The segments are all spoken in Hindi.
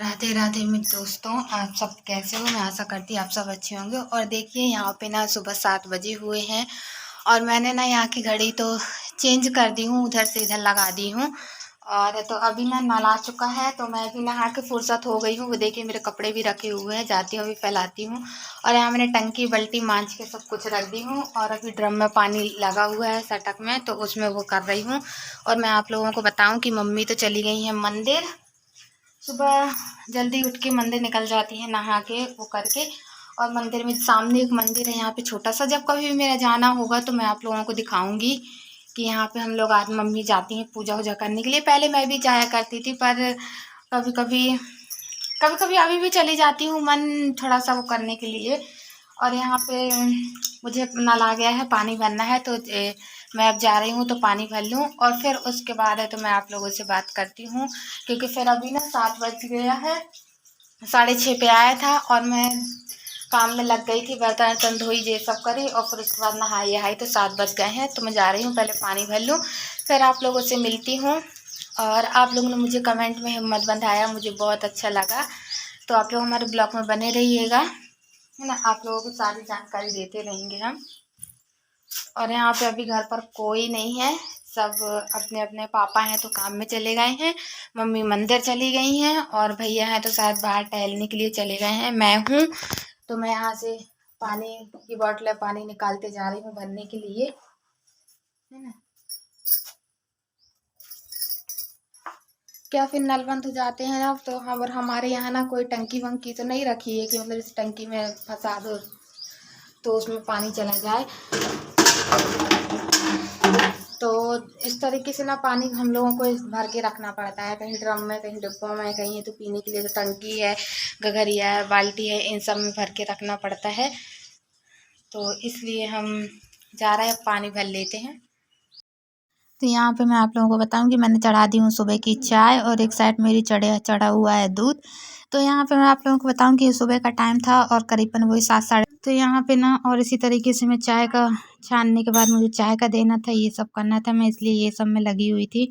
राधे राधे मेरे दोस्तों, आप सब कैसे हो। मैं आशा करती हूँ आप सब अच्छे होंगे। और देखिए यहाँ पे ना सुबह 7 बजे हुए हैं और मैंने ना यहाँ की घड़ी तो चेंज कर दी हूँ, उधर से इधर लगा दी हूँ। और तो अभी ना नल आ चुका है तो मैं भी नहा के फुर्सत हो गई हूँ। वो देखिए मेरे कपड़े भी रखे हुए हैं, जाती हूँ अभी फैलाती हूँ। और यहाँ मैंने टंकी बाल्टी मांझ के सब कुछ रख दी हूँ और अभी ड्रम में पानी लगा हुआ है सटक में, तो उसमें वो कर रही हूँ। और मैं आप लोगों को बताऊँ कि मम्मी तो चली गई हैं मंदिर। सुबह जल्दी उठ के मंदिर निकल जाती है नहा के वो करके। और मंदिर में सामने एक मंदिर है यहाँ पे छोटा सा। जब कभी भी मेरा जाना होगा तो मैं आप लोगों को दिखाऊंगी कि यहाँ पे हम लोग आज मम्मी जाती हैं पूजा वूजा करने के लिए। पहले मैं भी जाया करती थी पर कभी कभी कभी कभी अभी भी चली जाती हूँ मन थोड़ा सा वो करने के लिए। और यहाँ पे मुझे नल आ गया है, पानी भरना है तो मैं अब जा रही हूँ तो पानी भर लूँ और फिर उसके बाद है तो मैं आप लोगों से बात करती हूँ। क्योंकि फिर अभी ना 7 बज गया है, 6:30 पे आया था और मैं काम में लग गई थी, बर्तन वर्तन धोई ये सब करी और फिर उसके बाद नहाई नहाई तो 7 बज गए हैं। तो मैं जा रही हूँ, पहले पानी भर लूँ फिर आप लोगों से मिलती हूँ। और आप लोगों ने मुझे कमेंट में हिम्मत बंधाया, मुझे बहुत अच्छा लगा। तो आप लोग हमारे ब्लॉग में बने रहिएगा, है ना। आप लोगों को सारी जानकारी देते रहेंगे हम। और यहाँ पे अभी घर पर कोई नहीं है, सब अपने अपने पापा हैं तो काम में चले गए हैं, मम्मी मंदिर चली गई हैं और भैया हैं तो शायद बाहर टहलने के लिए चले गए हैं। मैं हूँ तो मैं यहाँ से पानी की बोतल पानी निकालते जा रही हूँ भरने के लिए, है ना। क्या फिर नल बंद हो जाते हैं ना तो और हमारे यहाँ ना कोई टंकी वंकी तो नहीं रखी है कि मतलब इस टंकी में फंसा दो तो उसमें पानी चला जाए। तो इस तरीके से ना पानी हम लोगों को भर के रखना पड़ता है, कहीं ड्रम में, कहीं डिब्बों में, कहीं तो पीने के लिए तो टंकी है, गगरिया है, बाल्टी है, इन सब में भर के रखना पड़ता है। तो इसलिए हम जा रहे हैं, पानी भर लेते हैं। तो यहाँ पे मैं आप लोगों को बताऊँ मैंने चढ़ा दी हूँ सुबह की चाय और एक साइड मेरी चढ़ा हुआ है दूध। तो यहाँ पे मैं आप लोगों को बताऊँ कि सुबह का टाइम था और करीबन वही 7 साढ़े। तो यहाँ पे ना और इसी तरीके से मैं चाय का छानने के बाद मुझे चाय का देना था, ये सब करना था, मैं इसलिए ये सब में लगी हुई थी।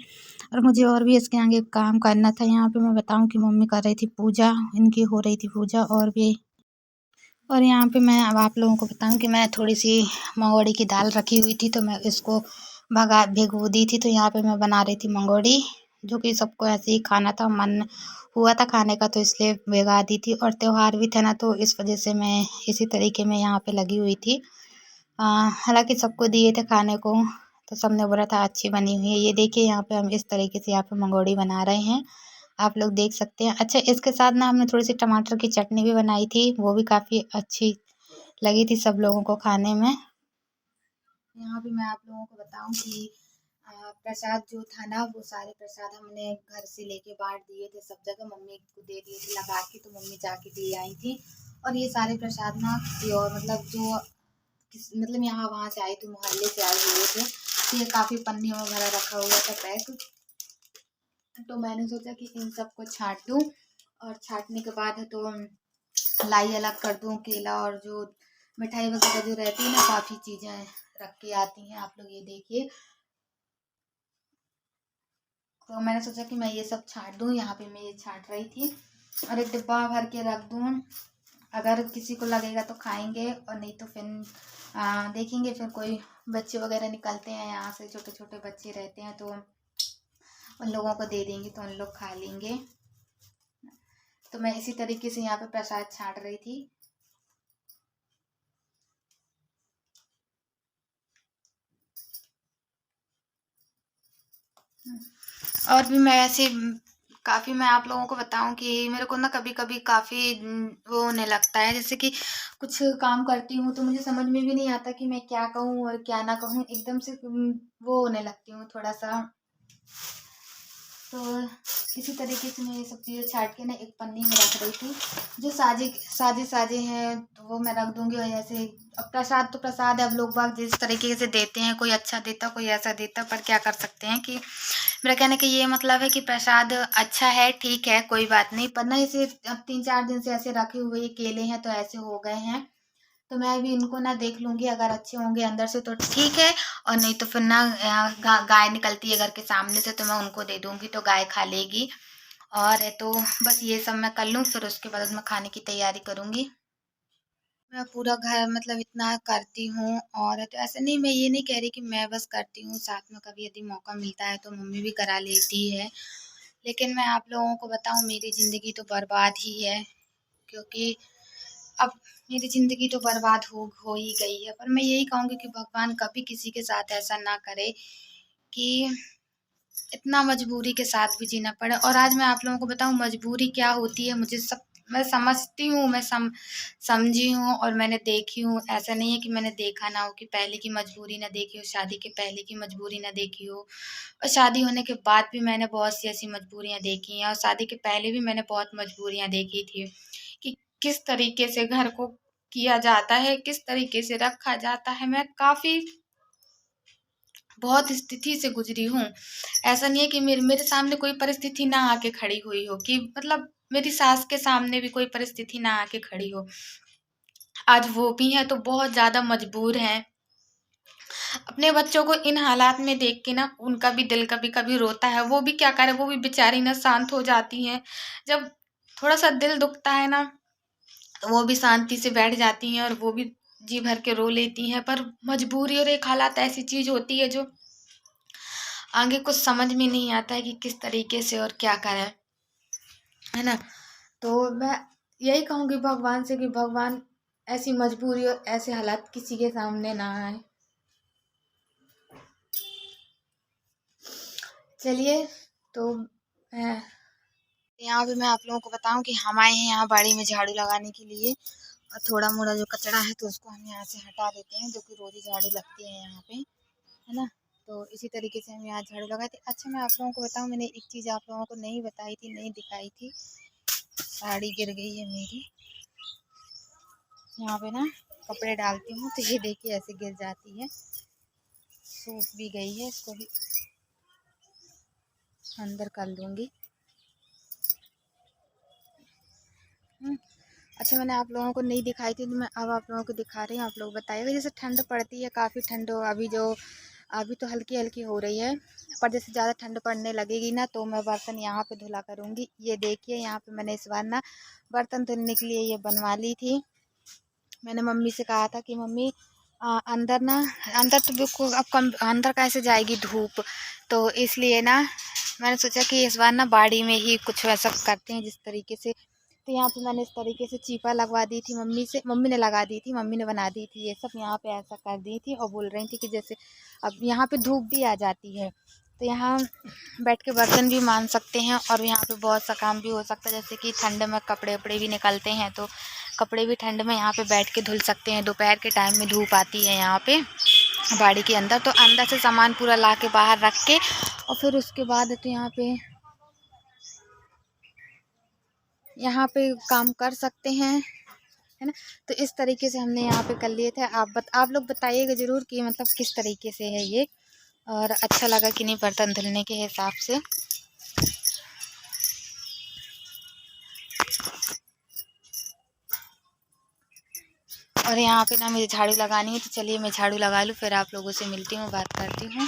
और मुझे और भी इसके आगे काम करना था। यहाँ पे मैं बताऊँ कि मम्मी कर रही थी पूजा, इनकी हो रही थी पूजा और भी। और यहाँ पे मैं अब आप लोगों को बताऊँ कि मैं थोड़ी सी मंगोड़ी की दाल रखी हुई थी तो मैं इसको भिगो दी थी। तो यहाँ पे मैं बना रही थी मंगोड़ी, जो कि सबको ऐसे ही खाना था, मन हुआ था खाने का तो इसलिए भिगा दी थी। और त्योहार भी था ना तो इस वजह से मैं इसी तरीके में यहाँ पे लगी हुई थी। हालांकि सबको दिए थे खाने को तो सबने बोला था अच्छी बनी हुई है। ये देखिए यहाँ पे हम इस तरीके से यहाँ पे मंगोड़ी बना रहे हैं, आप लोग देख सकते हैं। अच्छा, इसके साथ ना हमने थोड़ी सी टमाटर की चटनी भी बनाई थी, वो भी काफ़ी अच्छी लगी थी सब लोगों को खाने में। यहाँ भी मैं आप लोगों को बताऊं कि प्रसाद जो था ना वो सारे प्रसाद हमने घर से लेके बांट दिए थे सब जगह, मम्मी को दे दिए थे लगा के, तो मम्मी जाके दे आई थी। और ये सारे प्रसाद ना किसी और मतलब जो मतलब यहाँ वहाँ से आई थी, मोहल्ले से आए हुए थे, तो ये काफ़ी पन्नियों में भरा रखा हुआ था पैक। तो मैंने सोचा कि इन सबको छाँट दूँ और छाँटने के बाद है तो लाई अलग कर दूँ, केला और जो मिठाई वगैरह जो रहती है ना, काफ़ी चीज़ें रख के आती हैं, आप लोग ये देखिए। तो मैंने सोचा कि मैं ये सब छाँट दूँ, यहाँ पे मैं ये छाँट रही थी और एक डिब्बा भर के रख दूँ। अगर किसी को लगेगा तो खाएंगे और नहीं तो फिर देखेंगे। फिर कोई बच्चे वगैरह निकलते हैं यहाँ से, छोटे छोटे बच्चे रहते हैं तो उन लोगों को दे देंगे तो उन लोग खा लेंगे। तो मैं इसी तरीके से यहाँ पे प्रसाद छाँट रही थी। और भी मैं ऐसे काफ़ी मैं आप लोगों को बताऊं कि मेरे को ना कभी कभी काफ़ी वो होने लगता है, जैसे कि कुछ काम करती हूँ तो मुझे समझ में भी नहीं आता कि मैं क्या कहूँ और क्या ना कहूँ, एकदम से वो होने लगती हूँ थोड़ा सा। तो इसी तरीके से मैं ये सब चीज़ें छाट के ना एक पन्नी में रख रही थी। जो साजे साजे हैं तो वो मैं रख दूंगी। और ऐसे अब प्रसाद तो प्रसाद है, अब लोग बाग जिस तरीके से देते हैं, कोई अच्छा देता कोई ऐसा देता, पर क्या कर सकते हैं कि मेरा कहने का ये मतलब है कि प्रसाद अच्छा है, ठीक है, कोई बात नहीं। पर ना इसे अब 3-4 दिन से ऐसे रखे हुए केले हैं तो ऐसे हो गए हैं, तो मैं भी इनको ना देख लूँगी, अगर अच्छे होंगे अंदर से तो ठीक है और नहीं तो फिर ना गाय निकलती है घर के सामने से तो मैं उनको दे दूँगी तो गाय खा लेगी। और है तो बस ये सब मैं कर लूँ, फिर उसके बाद मैं खाने की तैयारी करूँगी। मैं पूरा घर मतलब इतना करती हूँ, और तो ऐसा नहीं, मैं ये नहीं कह रही कि मैं बस करती हूँ, साथ में कभी यदि मौका मिलता है तो मम्मी भी करा लेती है। लेकिन मैं आप लोगों को बताऊँ, मेरी ज़िंदगी तो बर्बाद ही है, क्योंकि अब मेरी ज़िंदगी तो बर्बाद हो ही गई है। पर मैं यही कहूँगी कि भगवान कभी किसी के साथ ऐसा ना करे कि इतना मजबूरी के साथ भी जीना पड़े। और आज मैं आप लोगों को बताऊँ मजबूरी क्या होती है, मुझे सब मैं समझती हूँ, मैं समझी हूँ और मैंने देखी हूँ। ऐसा नहीं है कि मैंने देखा ना हो, कि पहले की मजबूरी ना देखी हो, शादी के पहले की मजबूरी ना देखी हो, और शादी होने के बाद भी मैंने बहुत सी ऐसी मजबूरियाँ देखी हैं, और शादी के पहले भी मैंने बहुत मजबूरियाँ देखी थी कि किस तरीके से घर को किया जाता है, किस तरीके से रखा जाता है। मैं काफ़ी बहुत स्थिति से गुजरी हूँ। ऐसा नहीं है कि मेरे मेरे सामने कोई परिस्थिति ना आके खड़ी हुई हो, कि मतलब मेरी सास के सामने भी कोई परिस्थिति ना आके खड़ी हो। आज वो भी हैं तो बहुत ज़्यादा मजबूर हैं। अपने बच्चों को इन हालात में देख के ना उनका भी दिल कभी-कभी रोता है। वो भी क्या करें, वो भी बेचारी ना शांत हो जाती हैं। जब थोड़ा-सा दिल दुखता है ना, तो वो भी शांति से बैठ जाती हैं और वो भी जी भर के रो लेती हैं। पर मजबूरी और एक हालात ऐसी चीज़ होती है जो आगे कुछ समझ में नहीं आता है कि किस तरीके से और क्या करें, है ना? तो मैं यही कहूँगी भगवान से कि भगवान ऐसी मजबूरी और ऐसे हालात किसी के सामने ना आए। चलिए, तो मैं यहाँ पे मैं आप लोगों को बताऊँ कि हम आए हैं यहाँ बाड़ी में झाड़ू लगाने के लिए, और थोड़ा-मोड़ा जो कचरा है तो उसको हम यहाँ से हटा देते हैं, जो कि रोज़ ही झाड़ू लगती है यहाँ पे, है ना? तो इसी तरीके से हम यहाँ झाड़ू लगाए थे। अच्छा, मैं आप लोगों को बताऊँ, मैंने एक चीज़ आप लोगों को नहीं बताई थी, नहीं दिखाई थी। साड़ी गिर गई है मेरी। यहाँ पे ना कपड़े डालती हूँ तो ये देखिए ऐसे गिर जाती है। सूख भी गई है, इसको भी अंदर कर लूँगी। अच्छा, मैंने आप लोगों को नहीं दिखाई थी तो मैं अब आप लोगों को दिखा रही हूँ। आप लोग बताइएगा, जैसे ठंड पड़ती है, काफ़ी ठंड हो अभी तो हल्की-हल्की हो रही है, पर जैसे ज़्यादा ठंड पड़ने लगेगी ना तो मैं बर्तन यहाँ पे धुला करूँगी। ये देखिए, यहाँ पे मैंने इस बार ना बर्तन धुलने के लिए ये बनवा ली थी। मैंने मम्मी से कहा था कि मम्मी अंदर ना, अंदर तो बिल्कुल अब कम अंदर कैसे जाएगी धूप, तो इसलिए ना मैंने सोचा कि इस बार ना बाड़ी में ही कुछ वैसा करते हैं जिस तरीके से। तो यहाँ पे मैंने इस तरीके से चीपा लगवा दी थी, मम्मी ने लगा दी थी, मम्मी ने बना दी थी ये सब, यहाँ पे ऐसा कर दी थी और बोल रही थी कि जैसे अब यहाँ पे धूप भी आ जाती है तो यहाँ बैठ के बर्तन भी मान सकते हैं, और यहाँ पे बहुत सा काम भी हो सकता है, जैसे कि ठंड में कपड़े वपड़े भी निकलते हैं तो कपड़े भी ठंड में यहाँ पे बैठ के धुल सकते हैं। दोपहर के टाइम में धूप आती है यहाँ पे बाड़ी के अंदर, तो अंदर से सामान पूरा ला के बाहर रख के और फिर उसके बाद तो यहाँ पे काम कर सकते हैं, है ना? तो इस तरीके से हमने यहाँ पे कर लिए थे। आप लोग बताइएगा ज़रूर कि मतलब किस तरीके से है ये, और अच्छा लगा कि नहीं बर्तन धुलने के हिसाब से। और यहाँ पे ना मुझे झाड़ू लगानी है, तो चलिए मैं झाड़ू लगा लूँ, फिर आप लोगों से मिलती हूँ, बात करती हूँ।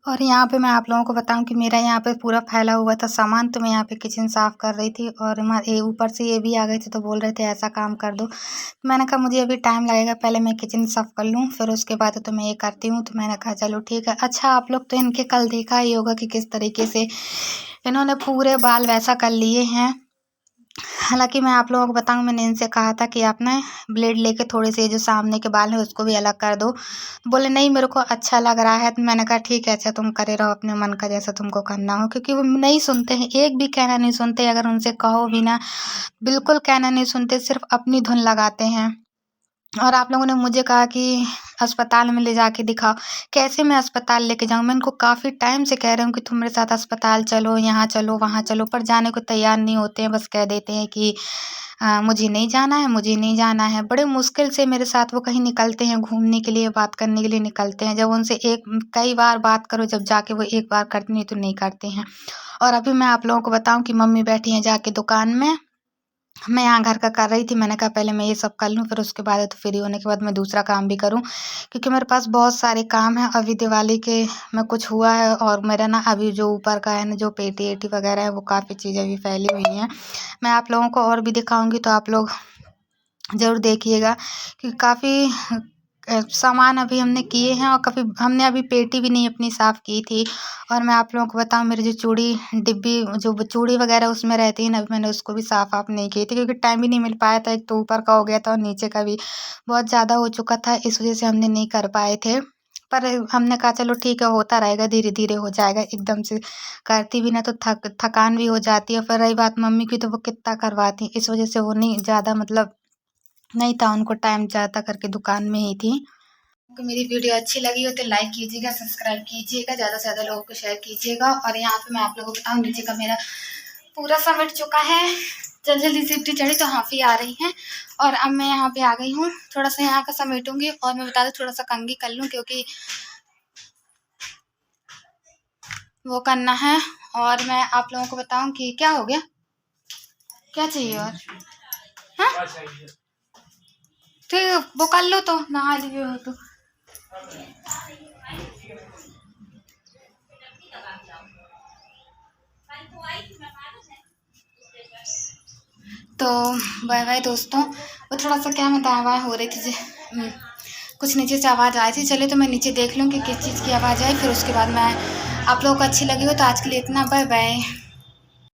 और यहाँ पे मैं आप लोगों को बताऊँ कि मेरा यहाँ पे पूरा फैला हुआ था सामान, तो मैं यहाँ पे किचन साफ़ कर रही थी और ऊपर से ये भी आ गए थे तो बोल रहे थे ऐसा काम कर दो। तो मैंने कहा मुझे अभी टाइम लगेगा, पहले मैं किचन साफ़ कर लूँ फिर उसके बाद तो मैं ये करती हूँ। तो मैंने कहा चलो ठीक है। अच्छा, आप लोग तो इनके कल देखा ही होगा कि किस तरीके से इन्होंने पूरे बाल वैसा कर लिए हैं। हालाँकि मैं आप लोगों को बताऊँ, मैंने इनसे कहा था कि आप ना ब्लेड लेके थोड़े से जो सामने के बाल हैं उसको भी अलग कर दो। बोले नहीं मेरे को अच्छा लग रहा है। तो मैंने कहा ठीक है, अच्छा तुम करे रहो अपने मन का जैसा तुमको करना हो, क्योंकि वो नहीं सुनते हैं, एक भी कहना नहीं सुनते। अगर उनसे कहो भी ना, बिल्कुल कहना नहीं सुनते, सिर्फ अपनी धुन लगाते हैं। और आप लोगों ने मुझे कहा कि अस्पताल में ले जाके दिखाओ। कैसे मैं अस्पताल लेके जाऊँ? मैं इनको काफ़ी टाइम से कह रही हूँ कि तुम मेरे साथ अस्पताल चलो, यहाँ चलो, वहाँ चलो, पर जाने को तैयार नहीं होते हैं। बस कह देते हैं कि मुझे नहीं जाना है, मुझे नहीं जाना है। बड़े मुश्किल से मेरे साथ वो कहीं निकलते हैं, घूमने के लिए, बात करने के लिए निकलते हैं। जब उनसे कई बार बात करो, जब जाके वो एक बार करते नहीं तो नहीं करते हैं। और अभी मैं आप लोगों को बताऊँ कि मम्मी बैठी हैं जाके दुकान में, मैं यहाँ घर का कर रही थी, मैंने कहा पहले मैं ये सब कर लूँ, फिर उसके बाद तो फ्री होने के बाद मैं दूसरा काम भी करूँ, क्योंकि मेरे पास बहुत सारे काम हैं। अभी दिवाली के में कुछ हुआ है, और मेरा ना अभी जो ऊपर का है ना, जो पेटी एटी वगैरह है, वो काफ़ी चीज़ें भी फैली हुई हैं। मैं आप लोगों को और भी दिखाऊंगी, तो आप लोग ज़रूर देखिएगा, क्योंकि काफ़ी सामान अभी हमने किए हैं, और कभी हमने अभी पेटी भी नहीं अपनी साफ़ की थी। और मैं आप लोगों को बताऊँ, मेरी जो चूड़ी डिब्बी, जो चूड़ी वगैरह उसमें रहती है ना, अभी मैंने उसको भी साफ़ आप नहीं की थी, क्योंकि टाइम भी नहीं मिल पाया था। एक तो ऊपर का हो गया था और नीचे का भी बहुत ज़्यादा हो चुका था, इस वजह से हमने नहीं कर पाए थे। पर हमने कहा चलो ठीक है, होता रहेगा, धीरे धीरे हो जाएगा। एकदम से करती भी ना तो थकान भी हो जाती है। फिर रही बात मम्मी की, तो वो कितना करवाती, इस वजह से वो नहीं ज़्यादा मतलब नहीं था, उनको टाइम ज़्यादा करके दुकान में ही थी। आपको मेरी वीडियो अच्छी लगी हो तो लाइक कीजिएगा, सब्सक्राइब कीजिएगा, ज़्यादा से ज़्यादा लोगों को शेयर कीजिएगा। और यहाँ पे मैं आप लोगों को बताऊँ, नीचे का मेरा पूरा समेट चुका है। जल्दी जल्दी सिफ्टी चढ़ी तो हाफी आ रही हैं, और अब मैं यहाँ पे आ गई हूँ। थोड़ा सा यहाँ का समेटूंगी, और मैं बता दूँ थोड़ा सा कंघी कर लूँ, क्योंकि वो करना है। और मैं आप लोगों को बताऊँ कि क्या हो गया, क्या चाहिए और हाँ ठीक, वो कर लो तो नहा लिए हो तो। तो बाय बाय दोस्तों। वो थोड़ा सा क्या मैं दाएँ हो रही थी, कुछ नीचे से आवाज़ आई थी। चलिए तो मैं नीचे देख लूँ कि किस चीज़ की आवाज़ आई, फिर उसके बाद मैं आप लोगों को अच्छी लगी हो तो आज के लिए इतना। Bye bye.